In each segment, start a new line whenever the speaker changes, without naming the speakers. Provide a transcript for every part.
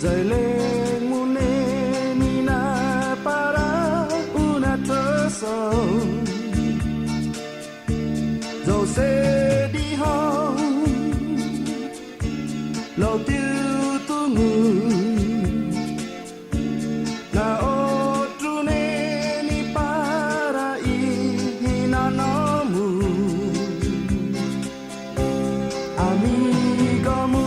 Dạy lên muôn nê nina para una thơ sầu dầu xe đi hông lâu tiêu tu người na ô tru nê ni para i na no mu amigo mu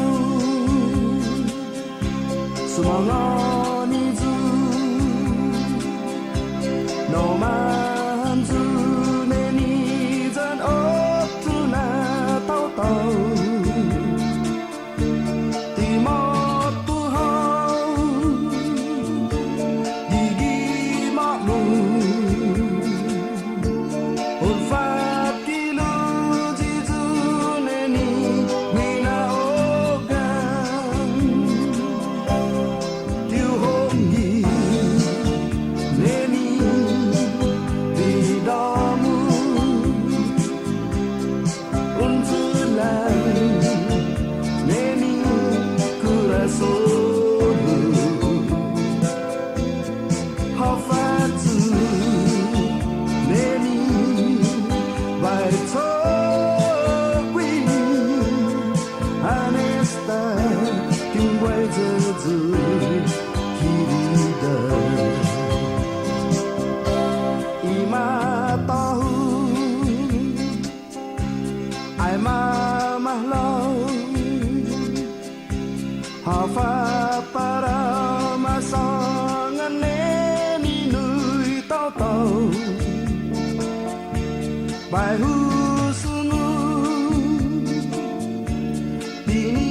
sumango ni zu no man zu ne ni zan o tu na tao tao ti mo tu hao di gi ma mu hồn phát ki lu ji zu ne ni mi na o gan tiêu hôm nhì ne ni vì đó mu un zu lai ne ni coração how far to ne ni vai to quy anesta kinh quay giờ giờ querida ima tahu ai ma mahlau hafa para masangan ne ni nui tao tao bài hu sunu bini